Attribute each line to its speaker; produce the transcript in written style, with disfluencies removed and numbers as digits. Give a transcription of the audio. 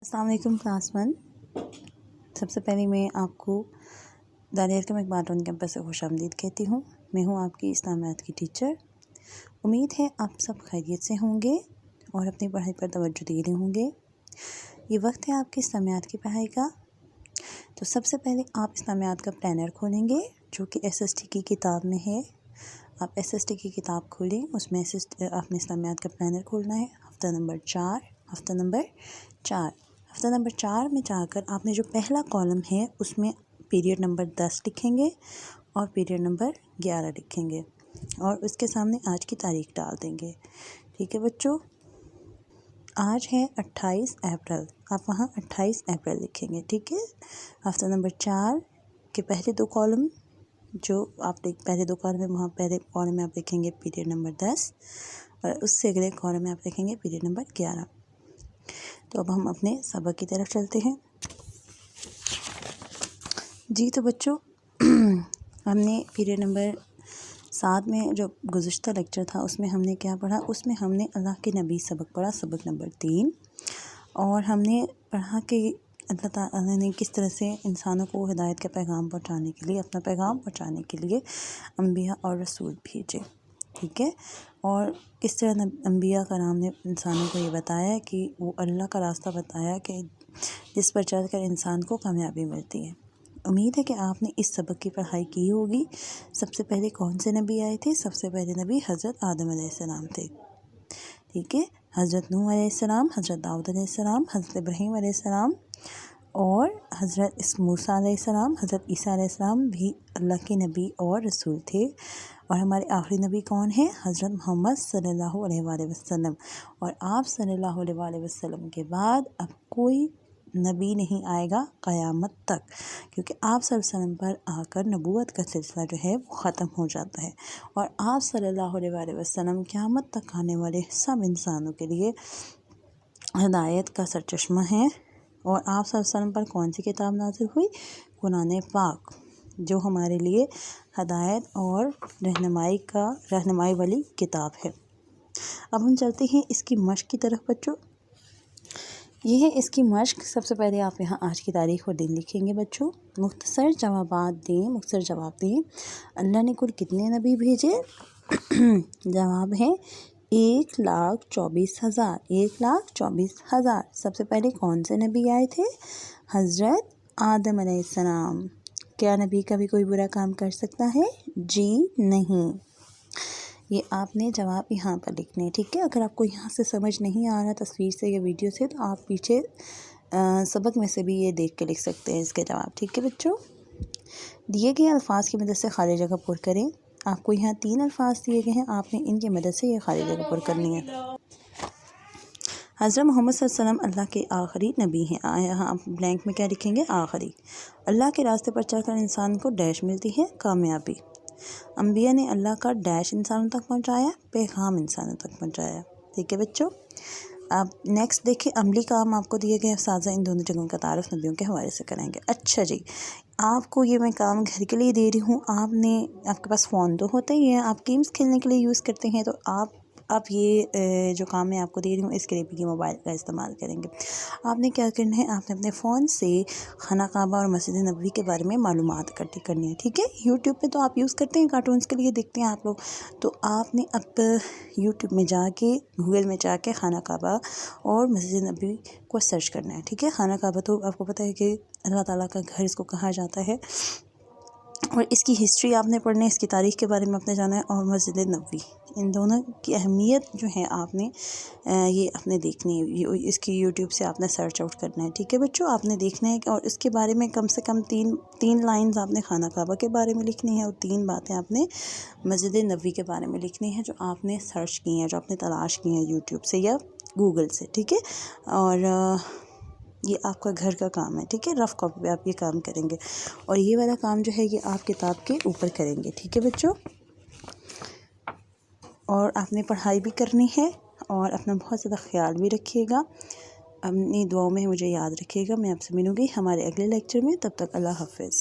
Speaker 1: السلام علیکم کلاس 1۔ سب سے پہلے میں آپ کو دانیال کا میکبارٹون کیمپس سے خوش آمدید کہتی ہوں۔ میں ہوں آپ کی اسلامیات کی ٹیچر۔ امید ہے آپ سب خیریت سے ہوں گے اور اپنی پڑھائی پر توجہ دے رہے ہوں گے۔ یہ وقت ہے آپ کی اسلامیات کی پڑھائی کا۔ تو سب سے پہلے آپ اسلامیات کا پلانر کھولیں گے جو کہ SST کی کتاب میں ہے۔ آپ SST کی کتاب کھولیں، اس میں آپ نے اسلامیات کا پلانر کھولنا ہے۔ ہفتہ نمبر 4 ہفتہ نمبر 4 میں جا کر آپ نے جو پہلا کالم ہے اس میں پیریڈ نمبر 10 لکھیں گے اور پیریڈ نمبر 11 لکھیں گے اور اس کے سامنے آج کی تاریخ ڈال دیں گے۔ ٹھیک ہے بچوں، آج ہے 28 اپریل، آپ وہاں 28 اپریل لکھیں گے۔ ٹھیک ہے، ہفتہ نمبر 4 کے پہلے دو کالم جو آپ پہلے دو کالم ہیں، وہاں پہلے کالم میں آپ لکھیں گے پیریڈ نمبر 10 اور اس سے اگلے کالم میں آپ لکھیں گے پیریڈ نمبر 11۔ تو اب ہم اپنے سبق کی طرف چلتے ہیں۔ جی تو بچوں، ہم نے پیریڈ نمبر 7 میں جو گزشتہ لیکچر تھا اس میں ہم نے کیا پڑھا؟ اس میں ہم نے اللہ کے نبی سبق پڑھا، سبق نمبر 3، اور ہم نے پڑھا کہ اللہ تعالیٰ نے کس طرح سے انسانوں کو ہدایت کا پیغام پہنچانے کے لیے، اپنا پیغام پہنچانے کے لیے انبیاء اور رسول بھیجے۔ ٹھیک ہے، اور کس طرح انبیاء کرام نے انسانوں کو یہ بتایا کہ وہ اللہ کا راستہ بتایا کہ جس پر چل کر انسان کو کامیابی ملتی ہے۔ امید ہے کہ آپ نے اس سبق کی پڑھائی کی ہوگی۔ سب سے پہلے کون سے نبی آئے تھے؟ سب سے پہلے نبی حضرت آدم علیہ السلام تھے۔ ٹھیک ہے، حضرت نوح علیہ السلام، حضرت داؤد علیہ السلام، حضرت ابراہیم علیہ السلام اور حضرت موسیٰ علیہ السلام، حضرت عیسیٰ علیہ السلام بھی اللہ کے نبی اور رسول تھے۔ اور ہمارے آخری نبی کون ہیں؟ حضرت محمد صلی اللہ علیہ وآلہ وسلم۔ اور آپ صلی اللہ علیہ وآلہ وسلم کے بعد اب کوئی نبی نہیں آئے گا قیامت تک، کیونکہ آپ صلی اللہ علیہ وسلم پر آ کر نبوت کا سلسلہ جو ہے وہ ختم ہو جاتا ہے، اور آپ صلی اللہ علیہ وآلہ وسلم قیامت تک آنے والے سب انسانوں کے لیے ہدایت کا سرچشمہ ہیں۔ اور آپ صلی اللہ علیہ وسلم پر کون سی کتاب نازل ہوئی؟ قرآن پاک، جو ہمارے لیے ہدایت اور رہنمائی والی کتاب ہے۔ اب ہم چلتے ہیں اس کی مشق کی طرف بچوں۔ یہ ہے اس کی مشق۔ سب سے پہلے آپ یہاں آج کی تاریخ اور دن لکھیں گے بچوں۔ مختصر جواب دیں۔ اللہ نے کل کتنے نبی بھیجے؟ جواب ہے 1,24,000۔ 1,24,000۔ سب سے پہلے کون سے نبی آئے تھے؟ حضرت آدم علیہ السلام۔ کیا نبی کا بھی کوئی برا کام کر سکتا ہے؟ جی نہیں۔ یہ آپ نے جواب یہاں پر لکھنے ہیں۔ ٹھیک ہے، اگر آپ کو یہاں سے سمجھ نہیں آ رہا تصویر سے یا ویڈیو سے تو آپ پیچھے سبق میں سے بھی یہ دیکھ کے لکھ سکتے ہیں اس کے جواب۔ ٹھیک ہے بچوں، دیے گئے الفاظ کی مدد سے خالی جگہ پر کریں۔ آپ کو یہاں 3 الفاظ دیے گئے ہیں، آپ نے ان کی مدد سے یہ خالی جگہ پر کرنی ہے۔ حضرت محمد صلی اللہ علیہ وسلم اللہ کے آخری نبی ہیں۔ یہاں آپ بلینک میں کیا لکھیں گے؟ آخری۔ اللہ کے راستے پر چل کر انسان کو ڈیش ملتی ہے؟ کامیابی۔ انبیاء نے اللہ کا ڈیش انسانوں تک پہنچایا؟ پیغام انسانوں تک پہنچایا۔ ٹھیک ہے بچوں، اب نیکسٹ دیکھیں، عملی کام آپ کو دیے گئے، اساتذہ ان دونوں جگہوں کا تعارف نبیوں کے حوالے سے کریں گے۔ اچھا جی، آپ کو یہ میں کام گھر کے لیے دے رہی ہوں۔ آپ کے پاس فون تو ہوتا ہی ہے، آپ گیمز کھیلنے کے لیے یوز کرتے ہیں، تو آپ یہ جو کام میں آپ کو دے رہی ہوں اس کے لیے بھی موبائل کا استعمال کریں گے۔ آپ نے کیا کرنا ہے؟ آپ نے اپنے فون سے خانہ کعبہ اور مسجد نبوی کے بارے میں معلومات اکٹھی کرنی ہے۔ ٹھیک ہے، یوٹیوب پہ تو آپ یوز کرتے ہیں، کارٹونز کے لیے دیکھتے ہیں آپ لوگ، تو آپ نے اب یوٹیوب میں جا کے، گوگل میں جا کے خانہ کعبہ اور مسجد نبوی کو سرچ کرنا ہے۔ ٹھیک ہے، خانہ کعبہ تو آپ کو پتہ ہے کہ اللہ تعالیٰ کا گھر اس کو کہا جاتا ہے، اور اس کی ہسٹری آپ نے پڑھنا ہے، اس کی تاریخ کے بارے میں آپ نے جانا ہے، اور مسجد نبوی، ان دونوں کی اہمیت جو ہے آپ نے یہ آپ نے دیکھنی ہے، اس کی یوٹیوب سے آپ نے سرچ آؤٹ کرنا ہے۔ ٹھیک ہے بچوں، آپ نے دیکھنا ہے کہ اور اس کے بارے میں کم سے کم تین لائنز آپ نے خانہ کعبہ کے بارے میں لکھنی ہے، اور 3 باتیں آپ نے مسجد نبوی کے بارے میں لکھنی ہے جو آپ نے سرچ کی ہیں، جو آپ نے تلاش کی ہیں یوٹیوب سے یا گوگل سے۔ ٹھیک ہے، اور یہ آپ کا گھر کا کام ہے۔ ٹھیک ہے، رف کاپی پہ آپ یہ کام کریں گے، اور یہ والا کام جو ہے یہ آپ کتاب کے اوپر کریں گے۔ ٹھیک ہے بچوں، اور آپ نے پڑھائی بھی کرنی ہے، اور اپنا بہت زیادہ خیال بھی رکھیے گا، اپنی دعاؤں میں مجھے یاد رکھیے گا۔ میں آپ سے ملوں گی ہمارے اگلے لیکچر میں، تب تک اللہ حافظ۔